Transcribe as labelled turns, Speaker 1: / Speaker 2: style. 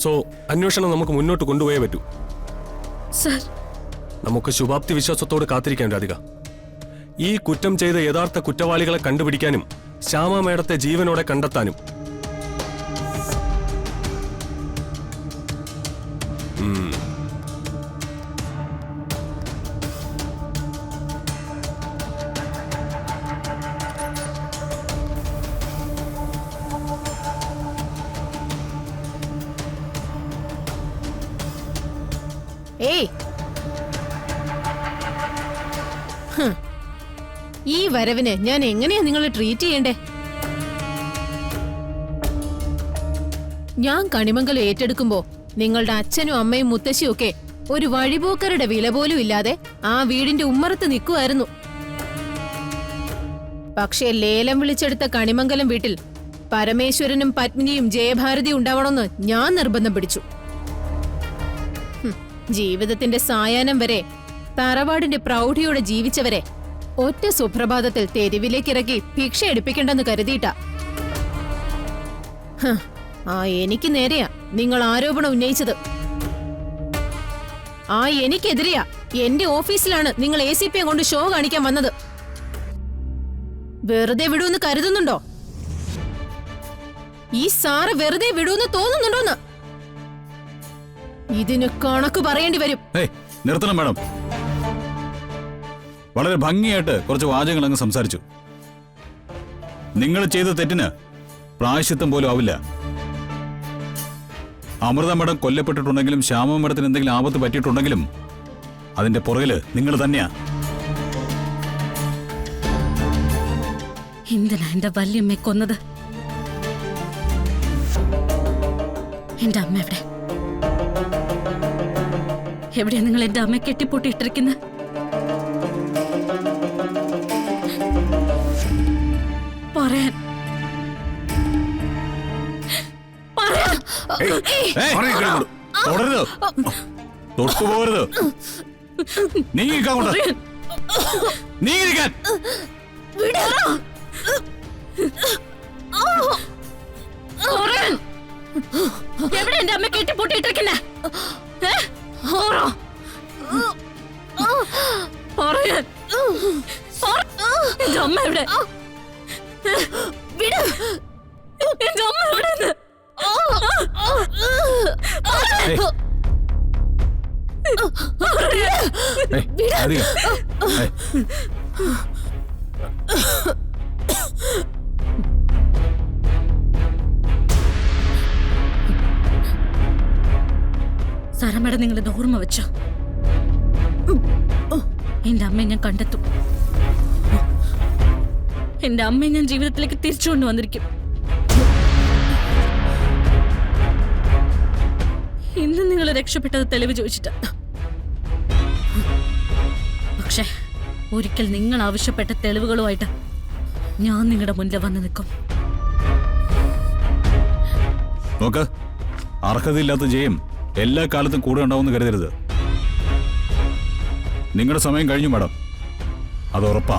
Speaker 1: So അന്വേഷണം നമുക്ക് മുന്നോട്ട് കൊണ്ടുപോയേ പറ്റൂ.
Speaker 2: സർ,
Speaker 1: നമുക്ക് ശുഭാപ്തി വിശ്വാസത്തോട് കാത്തിരിക്കാൻ രാധിക. ഈ കുറ്റം ചെയ്ത യഥാർത്ഥ കുറ്റവാളികളെ കണ്ടുപിടിക്കാനും ശ്യാമ മേഡത്തെ ജീവനോടെ കണ്ടെത്താനും.
Speaker 2: ഏയ്, ഈ വരവിന് ഞാൻ എങ്ങനെയാ നിങ്ങളെ ട്രീറ്റ് ചെയ്യണ്ടേ? ഞാൻ കണിമംഗലം ഏറ്റെടുക്കുമ്പോ നിങ്ങളുടെ അച്ഛനും അമ്മയും മുത്തശ്ശിയും ഒക്കെ ഒരു വഴിപോക്കരുടെ വില പോലും ഇല്ലാതെ ആ വീടിന്റെ ഉമ്മറത്ത് നിൽക്കുമായിരുന്നു. പക്ഷേ ലേലം വിളിച്ചെടുത്ത കണിമംഗലം വീട്ടിൽ പരമേശ്വരനും പത്മിനിയും ജയഭാരതിയും ഉണ്ടാവണമെന്ന് ഞാൻ നിർബന്ധം പിടിച്ചു. ജീവിതത്തിന്റെ സായാഹ്നം വരെ തറവാടിന്റെ പ്രൗഢിയോടെ ജീവിച്ചവരെ ഒറ്റ സുപ്രഭാതത്തിൽ തെരുവിലേക്കിറക്കി ഭിക്ഷ എടുപ്പിക്കണ്ടെന്ന് കരുതിയിട്ടാ. എനിക്ക് നേരെയാ നിങ്ങൾ ആരോപണം ഉന്നയിച്ചത്. എനിക്കെതിരെയാ. എന്റെ ഓഫീസിലാണ് നിങ്ങൾ ACP കൊണ്ട് ഷോ കാണിക്കാൻ വന്നത്. വെറുതെ വിടൂന്ന് കരുതുന്നുണ്ടോ? ഈ സാറ് വെറുതെ വിടൂന്ന് തോന്നുന്നുണ്ടോന്ന്? ഇതിന് കണക്ക് പറയേണ്ടി വരും.
Speaker 3: നിർത്തണം മാഡം. വളരെ ഭംഗിയായിട്ട് കുറച്ച് വാചകങ്ങൾ അങ്ങ് സംസാരിച്ചു. നിങ്ങൾ ചെയ്ത തെറ്റിന് പ്രായശ്ചിത്തം പോലും ആവില്ല. അമൃത മേഡം കൊല്ലപ്പെട്ടിട്ടുണ്ടെങ്കിലും ശ്യാമ മേഡത്തിന് എന്തെങ്കിലും ആപത്ത് പറ്റിയിട്ടുണ്ടെങ്കിലും അതിന്റെ പുറകില് നിങ്ങൾ തന്നെയാ.
Speaker 4: എന്തിനാ എന്റെ വല്യമ്മയെ കൊന്നത്? എന്റെ അമ്മ എവിടെ? എവിടെയാ നിങ്ങൾ എന്റെ അമ്മയെ കെട്ടിപ്പൊട്ടിയിട്ടിരിക്കുന്നത്? പറയാൻ
Speaker 3: തുടരുത്, തൊട്ടുപോകരുത്. നീങ്ങിക്കാങ്ങോട്ട്, നീങ്ങിരിക്കാൻ.
Speaker 4: എവിടെ എന്റെ അമ്മ കെട്ടിപ്പൊട്ടിയിട്ടിരിക്കുന്നേ? എന്റെ അമ്മ എവിടെ? എന്റെ അമ്മ എവിടെ? സാറമ്മയുടെ നിങ്ങളിത് ഓർമ്മ വെച്ചോ? എന്റെ അമ്മയെ ഞാൻ കണ്ടെത്തും. എന്റെ അമ്മയെ ഞാൻ ജീവിതത്തിലേക്ക് തിരിച്ചുകൊണ്ട് വന്നിരിക്കും. ഇന്ന് നിങ്ങൾ രക്ഷപ്പെട്ടത് തെളിവ് ചോദിച്ചിട്ടാ. പക്ഷെ ഒരിക്കൽ നിങ്ങൾ ആവശ്യപ്പെട്ട തെളിവുകളുമായിട്ട് ഞാൻ നിങ്ങളുടെ മുന്നിൽ വന്ന് നിൽക്കും.
Speaker 3: നോക്ക്, അർഹതയില്ലാത്ത ജയം എല്ലാ കാലത്തും കൂടെ ഉണ്ടാവുമെന്ന് കരുതരുത്. നിങ്ങളുടെ സമയം കഴിഞ്ഞു മാഡം, അത് ഉറപ്പാ.